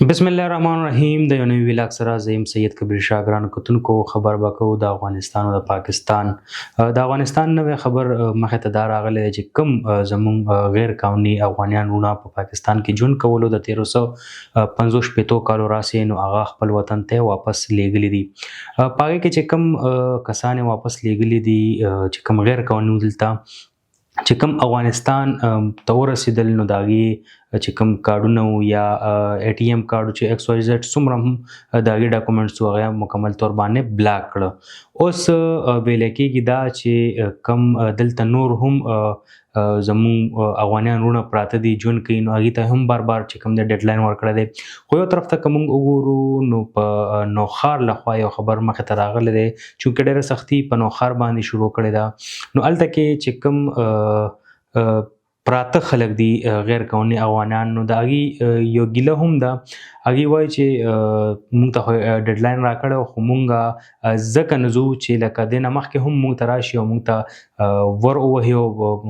بسم الله الرحمن الرحیم د یو نوي ویلاګ سره زه سید کبیر شاه ګرانو کتونکو خبر به کوو د افغانستان او د پاکستان د افغانستان نوې خبر مخې ته دا راغلی چې کوم زموږ غیر قانوني افغانیان وروڼه په پاکستان کې ژوند کولو د 1350 شپېتو کالو راسې نو هغه خپل وطن ته واپس لیږلي دي. په هغې کې چې کوم کسان یې واپس لیږلي دي چې کوم غیر قانوني دلته چې کوم افغانستان ته ورسېدل نو د هغې چې کوم کارډونه وو یا اې ټي ایم کارډ چې ایکس واي زیډ څومره هم د هغې ډاکومنټس وو هغه مکمل طور باندې بلاک کړه. اوس ویلی کېږي دا چې کوم دلته نور هم زموږ افغانیان وروڼه پراته دي ژوند کوي نو هغې ته هم بار بار چې کوم دی ډیډلاین ورکړی دی. خو یو طرف ته که موږ وګورو نو په نوښار لخوا یو خبر مخې ته راغلی دی چونکې ډېره سختي په نوښار باندې شروع کړې ده. نو هلته کې چې کوم پراته خلک دي غیر قانوني افغانان نو د هغې یو ګیله هم ده. هغې وایي چې موږ ته خو ډیډلاین راکړی خو موږ ځکه نه ځو چې لکه دې نه مخکې هم موږ ته راشي او موږ ته ور ووهي او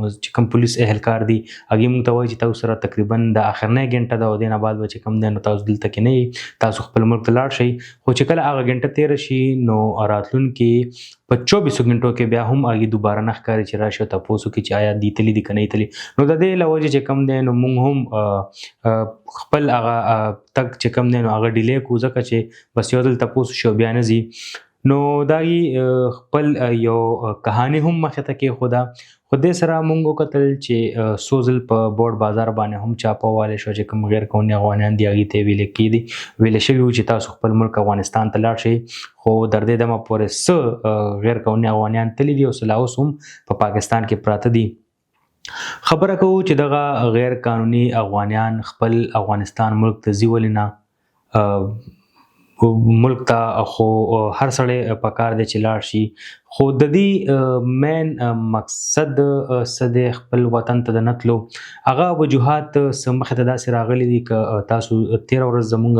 چې کوم پولیس اهلکار دي هغې موږ ته وایي چې تاسو سره تقریبا د اخرنۍ ګنټه ده او دې نه بعد به چې کوم دی نو تاسو دلته کې نه یئ تاسو خپل ملک ته لاړ شئ. خو چې کله هغه ګنټه تېره شي نو راتلونکي په 24 غنټو کې بیا هم هغې دوباره نه ښکاري چې راشي او تپوس وکړي چې آیا دي تللي دي که نه یې تللي. نو د دې له وجې چې کوم دی نو موږ هم خپل هغه تګ چې کوم دی نو هغه ډیلی کړو ځکه چې بس یو ځل تپوس وشي او بیا نه ځي. نو د هغې خپل یو کهاني هم مخې ته کېښوده. خو دې سره موږ وکتل چې څو ځل په بورډ بازار باندې هم چاپه ووالی شوه چې کوم غیر قانوني افغانیان دي هغې ته ویلې شوي وو چې تاسو خپل ملک افغانستان ته لاړ شئ. خو تر دې دمه پورې څه غیر قانوني افغانیان تللي دي او څه لا اوس هم په پاکستان کې پراته دي. خبره کوو چې دغه غیر قانوني افغانیان خپل افغانستان ملک ته ځي ولې نه ملک ته. خو هر سړی پکار دی چې لاړ شي خو د دې مین مقصد څه دی خپل وطن ته د نه تلو هغه وجوهات څه مخې ته داسې راغلي دي که تاسو تېره ورځ زموږ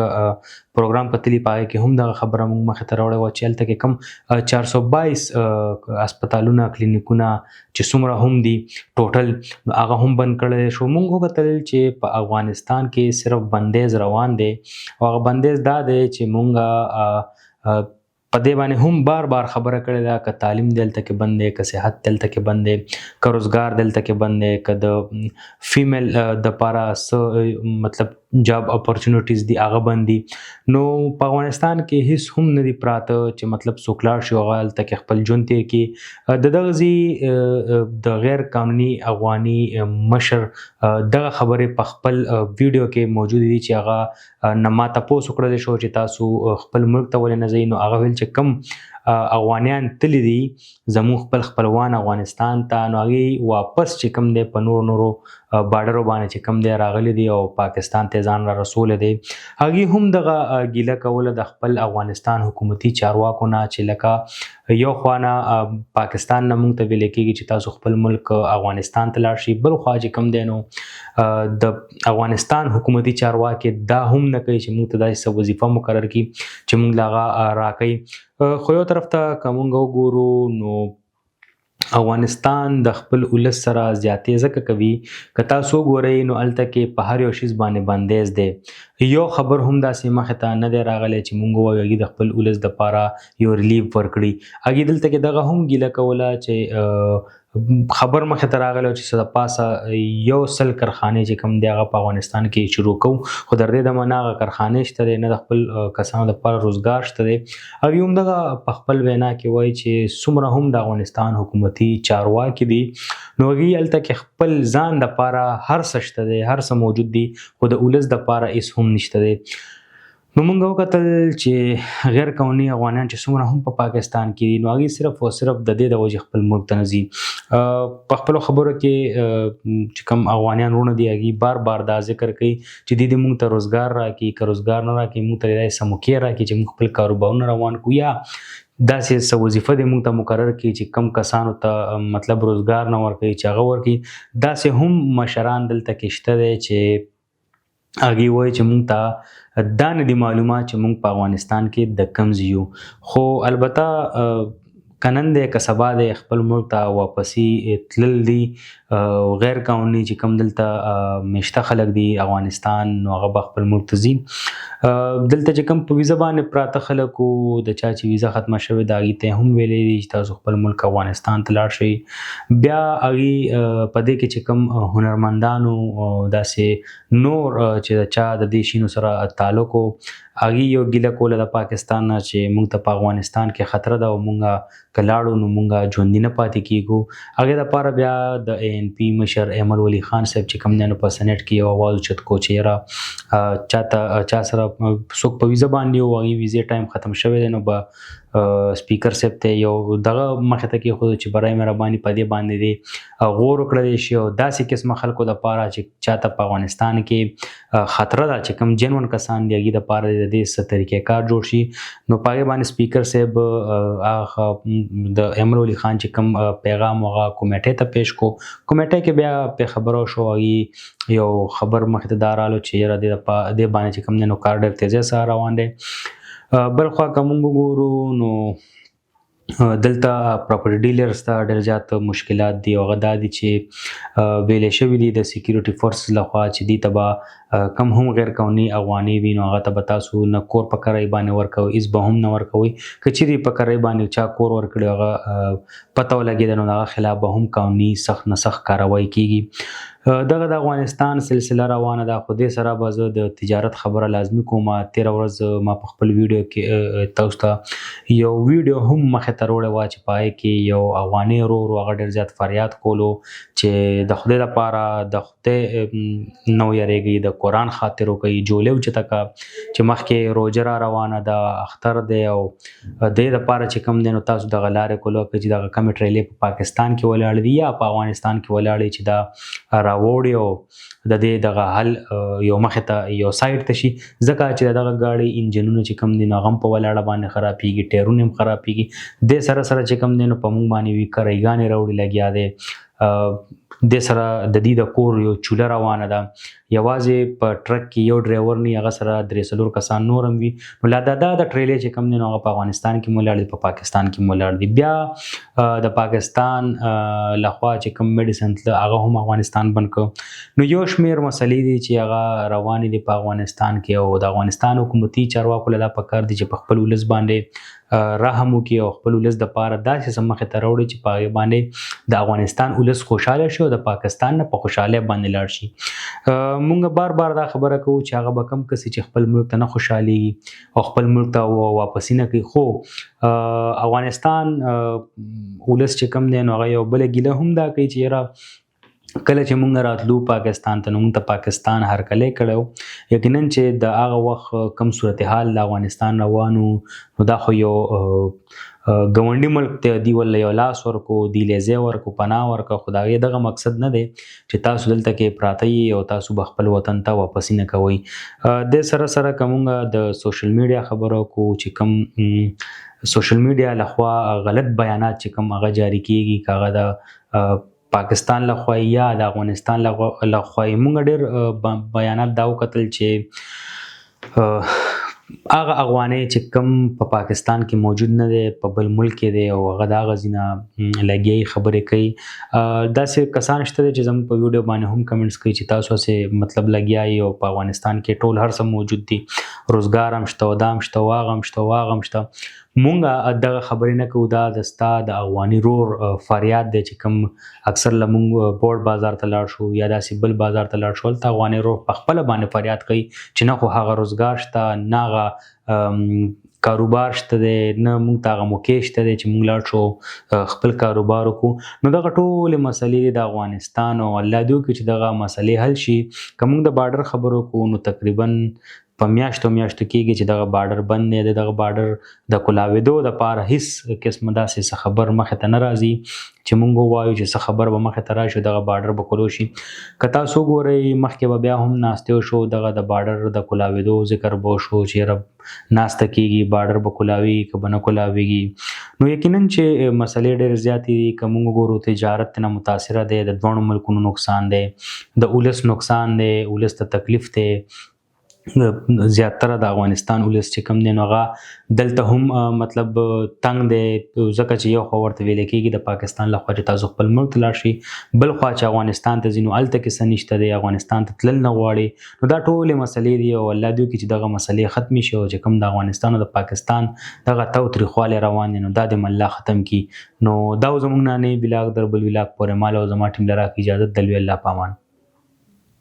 پروګرام کتلي په هغې کې هم دغه خبره موږ مخې ته راوړې وه چې هلته کې کم 422 اسپتالونه کلینیکونه چې څومره هم دي ټوټل نو هغه هم بند کړی شو. موږ وکتل چې په افغانستان کې صرف بندیز روان دی او هغه بندیز دا دی چې موږ په دې باندې هم بار بار خبره کړې ده که تعلیم دلته کې بند دی که صحت دلته کې بند دی که روزګار دلته کې بند دی که د فیمیل دپاره څه مطلب جاب اپورچونیټیز دي هغه بند دي. نو په افغانستان کې هیڅ هم نه دي پراته چې مطلب څوک لاړ شي او هغه هلته کې خپل ژوند تېر کړي. د دغه ځای د غیر قانوني افغاني مشر دغه خبرې په خپل ویډیو کې موجودې دي چې هغه نه ما تپوس وکړلی شو چې تاسو خپل ملک ته ولې نه ځئ. نو هغه ویل چې کوم افغانیان تللي دي زموږ خپل خپلوان افغانستان ته نو هغې واپس چې کوم دی په نورو بارډرو باندې چې کوم دی راغلی دي او پاکستان ته ځان را رسولی دی هغې هم دغه ګیله کوله د خپل افغانستان حکومتي چارواکو نه چې لکه یو خوا نه پاکستان نه موږ ته ویلی کېږي چې تاسو خپل ملک افغانستان ته لاړ شئ بل خوا چې کوم دی نو د افغانستان حکومتي چارواکې دا هم نه کوي چې موږ ته داسې څه وظیفه مقرر کړي چې موږ له هغه راکوي. خو یو طرف ته که موږ وګورو نو افغانستان د خپل ولس سره زیاتې ځکه کوي که تاسو وګورئ نو هلته کې په هر یو شیز باندې بندیز دی. یو خبر هم داسې مخې ته نه دی راغلی چې موږ ووایو هغې د خپل ولس دپاره یو ریلیف ورکړي. هغې دلته کې دغه هم ګیله کوله چې خبر مخې ته راغلی چې څه د پاسه 100 کارخانې چې کوم دی هغه په افغانستان کې شروع کوو خو تر دې دمه نه هغه کارخانې شته دی نه د خپل کسانو دپاره روزګار شته دی. هغې هم دغه په خپل وینا کې وایي چې څومره هم د افغانستان حکومتي چارواکي دي نو هغې هلته کې خپل ځان دپاره هر څه شته دی هر څه موجود دي خو د ولس دپاره هېڅ هم نشته دی. نو موږ وکتل چې غیر قانوني افغانیان چې څومره هم په پاکستان کې دي نو هغې صرف او صرف د دې د وجې خپل ملک ته نه ځي. په خپلو خبرو کې چې کوم افغانیان وروڼه دي هغې بار بار دا ذکر کوي چې دې موږ ته روزګار راکړي که روزګار نه راکړي موږ ته داسې څه موقع راکړي چې موږ خپل کاروبارونه روان کړو یا داسې څه وظیفه دې موږ ته مقرر کړي چې کم کسانو ته مطلب روزګار نه ورکوي چې هغه ورکړي. داسې هم مشران دلته کې شته دی چې هغې وایي چې موږ ته دا نه دي معلومات چې موږ په افغانستان کې د کوم ځای یو. خو البته که نن دی که سبا دی خپل ملک ته واپسي تلل دي غیر قانوني چې کوم دلته میشته خلک دي افغانستان نو هغه به خپل ملک ته ځي. دلته چې کوم په ویزه باندې پراته خلک وو د چا چې ویزه ختمه شوې ده هغوی ته هم ویلی دي چې تاسو خپل ملک افغانستان ته لاړ شئ. بیا هغوی په دې کې چې کوم هنرمندانو داسې نور چې د چا د دې شینو سره تعلق و هغوی یو ګیله کوله د پاکستان نه چې موږ ته په افغانستان کې خطره ده او موږ که لاړو نو موږ ژوندي نه پاتې کیږو. هغې دپاره بیا د ANP مشر ایمل ولی خان صاحب چې کوم دی نو په سنټ کې یو اواز اوچت کو چې یاره چا سره څوک په ویزه باندې و هغې ویزې ټایم ختم شوی دی نو به سپیکر صاحب ته یو دغه مخې ته کېښودو چې برای مهرباني په دې باندې دی غور وکړلی شي او داسې قسمه خلکو دپاره چې چاته په افغانستان کې خطره ده چې کوم جنون کسان دي هغې دپاره د دې څه طریقې کار جوړ شي. نو په هغې باندې سپیکر صاحب هغه د ایمل ولی خان چې کوم پیغام هغه کمیټې ته پیش کو. کمیټې کې بیا پې خبره شو هغې یو خبر مخې ته دا رالو چې یاره دې باندې چې کوم دی نو کار ډېر تیزۍ سره روان دی. بل خوا که موږ وګورو نو دلته پراپرټي ډیلرز ته ډېر زیات مشکلات دي او هغه دا دي چې ویلی شوي دي د سیکیورټي فورسز لخوا چې دې ته به کم هم غیر قانوني افغانۍ وي نو هغه ته به تاسو نه کور په کرۍ باندې ورکوئ هېڅ به هم نه ورکوئ. که چیرې په کرۍ باندې چا کور ورکړي هغه پته ولګېده نو د هغه خلاف به هم قانوني سخت نه سخت کاروی کېږي. دغه د افغانستان سلسله روانه ده خو دې سره به زه د تجارت خبره لازمي کوم. تېره ورځ ما په خپل ویډیو کې تاسو ته یو ویډیو هم مخې ته راوړی وه چې په هغې کې یو افغاني ورور هغه ډېر زیات فریاد کولو چې د خدای لپاره د خدای نه ویرېږئ د قرآن خاطر وکئ جولې اوچته کړه چې مخکې روژه را روانه ده اختر دی او دې دپاره چې کوم دی نو تاسو دغه لارې کولو که چې دغه کمې ټریلې په پاکستان کې ولاړې دي یا په افغانستان کې ولاړې چې دا راوړي او د دې دغه حل یو مخې ته یو سایډ ته شي ځکه چې دغه ګاډۍ انجنونه چې کوم دي نو هغه هم په ولاړه باندې خرابېږي ټایرونه هم خرابېږي. دې سره سره چې کوم دی نو په موږ باندې وي کرایګانې راوړي لګیا دی. دې سره د دې د کور یو چوله روانه ده یوازې په ټرک کې یو ډرایور نه هغه سره 3-4 کسان نور هم وي نو لا دا د ټریلې چې کوم دی نو هغه په افغانستان کې ولاړ دي په پاکستان کې ولاړ دي. بیا د پاکستان لخوا چې کوم میډیسن تله هغه هم افغانستان بند کړ. نو یو شمېر مسلې دي چې هغه روانې دي په افغانستان کې او د افغانستان حکومتي چارواکو له دا پکار دي چې په خپل ولس باندې رحم وکړي او خپل ولس دپاره داسې څه مخې ته راوړي چې په هغې باندې د افغانستان ولس خوشحاله شي او د پاکستان نه په خوشحالۍ باندې لاړ شي. مونږ بار بار دا خبره کوو چې هغه به کم کسي چې خپل ملک ته نه خوشحالېږي او خپل ملک ته واپسي نه کوي خو افغانستان ولس چې کم دی نو هغه یو بله ګیله هم دا کوي چې یاره کله چې موږ راتلو پاکستان ته نو موږ ته پاکستان هرکلی کړی یقینا چې د هغه وخت کم صورتحال د افغانستان روانو نو دا خو یو ګاونډي ملک ته دی ول یو لاس ورکو دی لیزې ورکو پناه ورکو خو د هغې دغه مقصد نه دی چې تاسو دلته کې پراته یې او تاسو به خپل وطن ته واپسي نه کوئ. د سره سره که موږ د سوشل میډیا خبرو کو چې کوم سوشل میډیا لخوا غلط بیانات چې کوم هغه جاری کیږي که هغه د پاکستان لخوا یا د افغانستان لخوا موږ ډېر بیانات دا وکتل چې هغه افغانۍ چې کوم په پاکستان کې موجود نه دی په بل ملک کې دی او هغه د هغه ځینه لګیایي خبرې کوي. داسې کسان شته دی چې زموږ په ویډیو باندې هم کمنټس کوي چې تاسو هسې مطلب لګیایي او په افغانستان کې ټول هر څه موجود دي روزګار هم شته او دا هم شته او هغه هم شته او هغه هم شته. مونږ دغه خبرې نه کوو دا د ستا د افغاني رور فریاد دی چې کوم اکثر له مونږ بورډ بازار ته لاړ شو یا داسې بل بازار ته لاړ شو هلته افغاني رور په خپله باندې فریاد کوي چې نه خو هغه روزګار شته نه هغه کاروبار شته دی نه موږ ته هغه موقع شته دی چې موږ لاړ شو خپل کاروبار وکړو. نو دغه ټولې مسلې د افغانستان او الله دې وکړي چې دغه مسلې حل شي. که موږ د بارډر خبرو وکړو نو تقریبا په میاشتو کېږي چې دغه بارډر بند دی دغه بارډر د کولاوېدو دپاره هېڅ قسمه داسې څه خبر مخې ته نه راځي چې موږ ووایو چې څه خبر به مخې ته راشي دغه بارډر به کلو شي. که تاسو وګورئ مخکې به بیا هم ناستې وشو دغه د بارډر د کولاوېدو ذکر به وشو چې یاره ناسته کېږي بارډر به کولاوي که به نه کولاویږي. نو یقینا چې مسلې ډېرې زیاتې دي. که موږ وګورو تجارت نه متاثره دی د دواړو ملکونو نقصان دی د ولس نقصان دی ولس ته تکلیف دی زیاتره د افغانستان ولس چې کوم دی نو هغه دلته هم مطلب تنګ دی، ځکه چې یو خوا ورته ویل کېږي د پاکستان لخوا چې تاسو خپل ملک ته لاړ شئ، بل خوا چې افغانستان ته ځي نو هلته کې څه نشته دی، افغانستان ته تلل نه غواړي. نو دا ټولې مسلې دي او الله دې وکړي چې دغه مسلې ختمې شي او چې کوم د افغانستان او د پاکستان دغه تاوتریخوالی روان دی نو دا دې الله ختم کړي. نو دا و زموږ نانۍ ولاګ در بل ولاګ پورې مال او زما ټیم له راکړي اجازت. د لوی الله په امان.